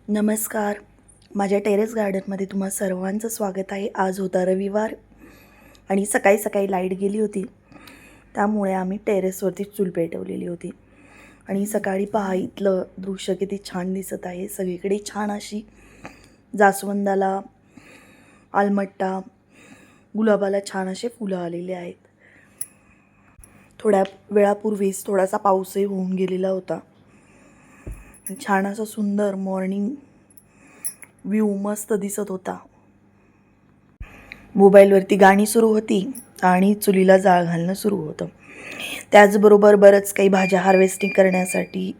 नमस्कार. माझ्या टेरेस गार्डनमध्ये तुम्हा सर्वांचं स्वागत आहे. आज होता रविवार आणि सकाळी सकाळी लाईट गेली होती, त्यामुळे आम्ही टेरेसवरती चूल पेटवलेली होती. आणि सकाळी पहा इथलं दृश्य किती छान दिसत आहे. सगळीकडे छान अशी जास्वंदाला, आलमट्टा, गुलाबाला छान असे फुलं आलेले आहेत. थोड्या वेळापूर्वीच थोडासा पाऊसही होऊन गेलेला होता. छान असा सुंदर मॉर्निंग व्ह्यू मस्त दिसत होता. मोबाईलवरती गाणी सुरू होती आणि चुलीला जाळ घालणं सुरू होतं. त्याचबरोबर बरंच काही भाज्या हार्वेस्टिंग करण्यासाठी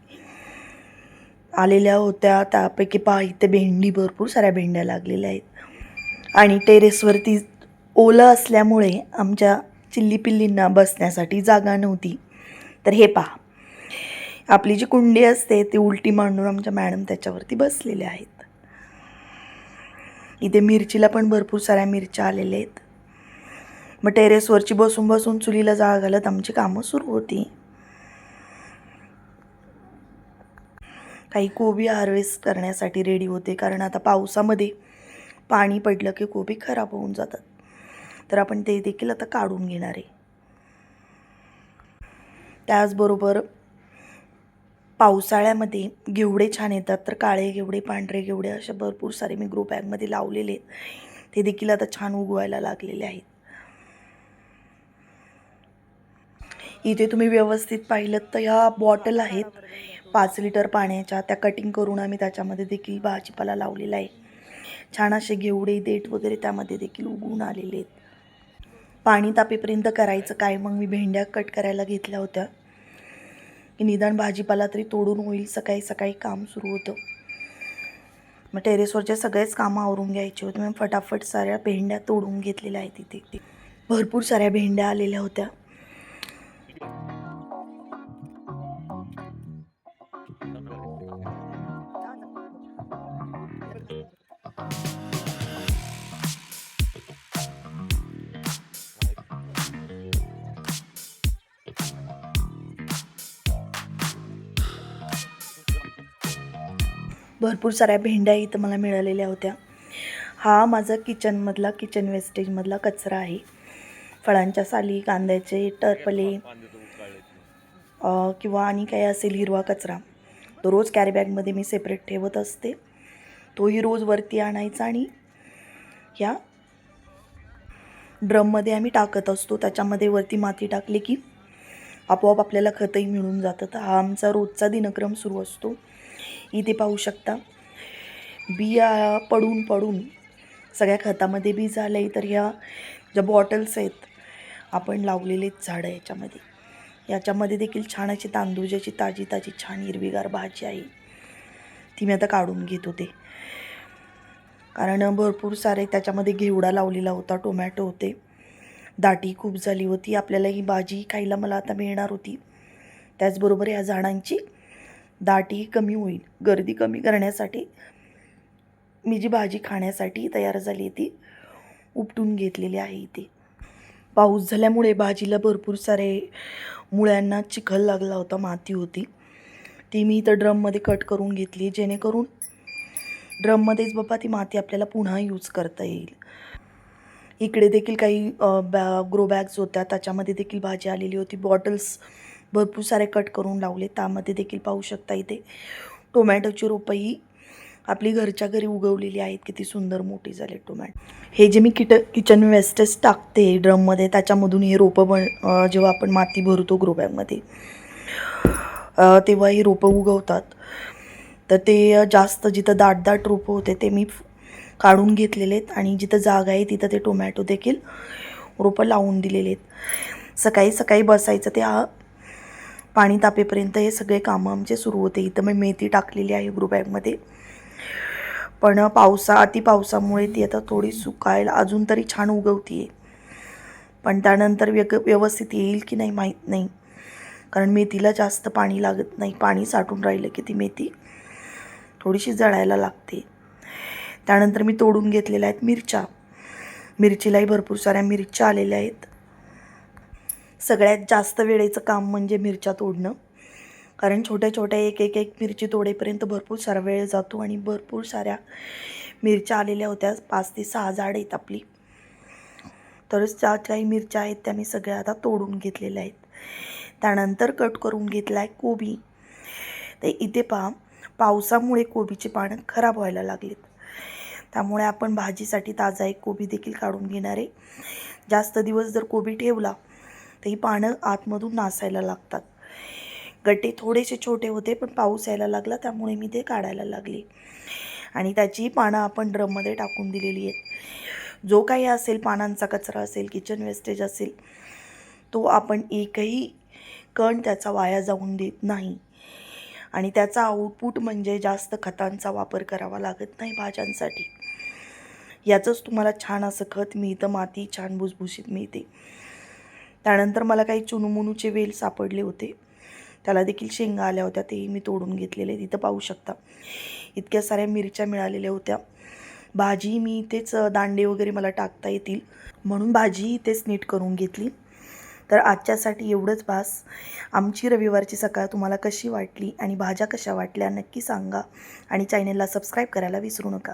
आलेल्या होत्या. त्यापैकी पहा इथे भेंडी, भरपूर साऱ्या भेंड्या लागलेल्या आहेत. आणि टेरेसवरती ओलं असल्यामुळे आमच्या चिल्ली पिल्लींना बसण्यासाठी जागा नव्हती. तर हे पहा, आपली जी कुंडी असते ती उलटी मांडून आमच्या मॅडम त्याच्यावरती बसलेल्या आहेत. इथे मिरचीला पण भरपूर साऱ्या मिरच्या आलेल्या आहेत. मग टेरेसवरची बसून बसून चुलीला जाळ घालत आमची कामं सुरू होती. काही कोबी हार्वेस्ट करण्यासाठी रेडी होते, कारण आता पावसामध्ये पाणी पडलं की कोबी खराब होऊन जातात. तर आपण ते देखील आता काढून घेणार आहे. त्याचबरोबर पावसाळ्यामध्ये घेवडे छान येतात, तर काळे घेवडे, पांढरे घेवडे असे भरपूर सारे मी ग्रो बॅगमध्ये लावलेले आहेत. ते देखील आता छान उगवायला लागलेले आहेत. इथे तुम्ही व्यवस्थित पाहिलं तर ह्या बॉटल आहेत 5 लिटर पाण्याच्या, त्या कटिंग करून आम्ही त्याच्यामध्ये देखील भाजीपाला लावलेला आहे. छान असे घेवडे, देठ वगैरे त्यामध्ये देखील उगवून आलेले आहेत. पाणी तापेपर्यंत करायचं काय, मग मी भेंड्या कट करायला घेतल्या होत्या की निदान भाजीपाला तरी तोडून होईल. सकाळी सकाळी काम सुरू होतं. मग टेरेसवरचे सगळेच कामं आवरून घ्यायचे होते. मग फटाफट साऱ्या भेंड्या तोडून घेतलेल्या आहेत. इथे भरपूर साऱ्या भेंड्या आलेल्या होत्या. भरपूर साऱ्या भेंड्या इथं मला मिळालेल्या होत्या. हा माझा किचन वेस्टेजमधला कचरा आहे. फळांच्या साली, कांद्याचे टरफले किंवा आणि काही असेल हिरवा कचरा, तो रोज कॅरीबॅगमध्ये मी सेपरेट ठेवत असते. तोही रोज वरती आणायचा आणि ह्या ड्रममध्ये आम्ही टाकत असतो. त्याच्यामध्ये वरती माती टाकली की आपोआप आपल्याला खतही मिळून जातं. तर हा आमचा रोजचा दिनक्रम सुरू असतो. इथे पाहू शकता बिया पडून पडून सगळ्या खतामध्ये बी झालं आहे. तर ह्या ज्या बॉटल्स आहेत आपण लावलेले आहेत झाडं याच्यामध्ये देखील छान अशी तांदूळाची ताजी ताजी छान हिरवीगार भाजी आहे. ती मी आता काढून घेत होते, कारण भरपूर सारे त्याच्यामध्ये घेवडा लावलेला होता, टोमॅटो होते, दाटी खूप झाली होती. आपल्याला ही भाजी खायला मला आता मिळणार होती. त्याचबरोबर या झाडांची दाटी कमी होईल, गर्दी कमी करण्यासाठी मी जी भाजी खाण्यासाठी तयार झाली ती उपटून घेतलेली आहे. इथे पाऊस झाल्यामुळे भाजीला भरपूर सारे मुळ्यांना चिखल लागला होता, माती होती. ती मी इथं ड्रममध्ये कट करून घेतली, जेणेकरून ड्रममध्येच बाबा ती माती आपल्याला पुन्हा यूज करता येईल. इकडे देखील काही ग्रो बॅग्स होत्या, त्याच्यामध्ये देखील भाजी आलेली होती. बॉटल्स भरपूर सारे कट करून लावले, त्यामध्ये देखील पाहू शकता इथे टोमॅटोची रोपंही आपली घरच्या घरी उगवलेली आहेत. किती सुंदर मोठी झाले टोमॅटो. हे जे मी किचन वेस्टेज टाकते ड्रममध्ये, त्याच्यामधून हे रोपं जेव्हा आपण माती भरतो ग्रो बॅगमध्ये तेव्हा ही रोपं उगवतात. तर ते जास्त जिथं दाट रोपं होते ते मी काढून घेतलेले आहेत आणि जिथं जागा आहे तिथं ते टोमॅटो देखील रोपं लावून दिलेले आहेत. सकाळी सकाळी बसायचं ते पाणी तापेपर्यंत हे सगळे कामं आमचे सुरू होते. इथं मी मेथी टाकलेली आहे ग्रो बॅगमध्ये, पण अति पावसामुळे ती आता थोडी सुकायला अजून तरी छान उगवती आहे, पण त्यानंतर व्यवस्थित येईल की नाही माहीत नाही, कारण मेथीला जास्त पाणी लागत नाही. पाणी साठून राहिलं की ती मेथी थोडीशी जळायला लागते. त्यानंतर मी तोडून घेतलेल्या आहेत मिरचीलाही भरपूर साऱ्या मिरच्या आलेल्या आहेत. सगळ्यात जास्त वेळेचं काम म्हणजे मिरच्या तोडणं, कारण छोट्या छोट्या एक मिरची तोडेपर्यंत भरपूर सारा वेळ जातो आणि भरपूर साऱ्या मिरच्या आलेल्या होत्या. 5 ते 6 झाड आहेत आपली. तरच ज्या काही मिरच्या आहेत त्या मी सगळ्या आता तोडून घेतलेल्या आहेत. त्यानंतर कट करून घेतला आहे कोबी. ते इथे पहा, पावसामुळे कोबीची पानं खराब व्हायला लागलीत. त्यामुळे आपण भाजीसाठी ताजा एक कोबी देखील काढून घेणार आहे. जास्त दिवस जर कोबी ठेवला तर ही पानं आतमधून नासायला लागतात. गड्डे थोडेसे छोटे होते पण पाऊस यायला लागला त्यामुळे मी ते काढायला लागले आणि त्याची पानं आपण ड्रममध्ये टाकून दिलेली आहेत. जो काही असेल पानांचा कचरा असेल, किचन वेस्टेज असेल, तो आपण एकही कण त्याचा वाया जाऊन देत नाही. आणि त्याचा आउटपुट म्हणजे जास्त खतांचा वापर करावा लागत नाही भाज्यांसाठी. याचंच तुम्हाला छान असं खत मिळतं, माती छान भुसभुशीत मिळते. त्यानंतर मला काही चुनुमुनूचे वेल सापडले होते, त्याला देखील शेंगा आल्या होत्या, तेही मी तोडून घेतलेले. तिथं पाहू शकता इतक्या साऱ्या मिरच्या मिळालेल्या होत्या. भाजी मी इथेच दांडे वगैरे मला टाकता येतील म्हणून भाजी इथेच नीट करून घेतली. तर आजच्यासाठी एवढंच बास. आमची रविवारची सकाळ तुम्हाला कशी वाटली आणि भाज्या कशा वाटल्या नक्की सांगा आणि चॅनलला सबस्क्राईब करायला विसरू नका.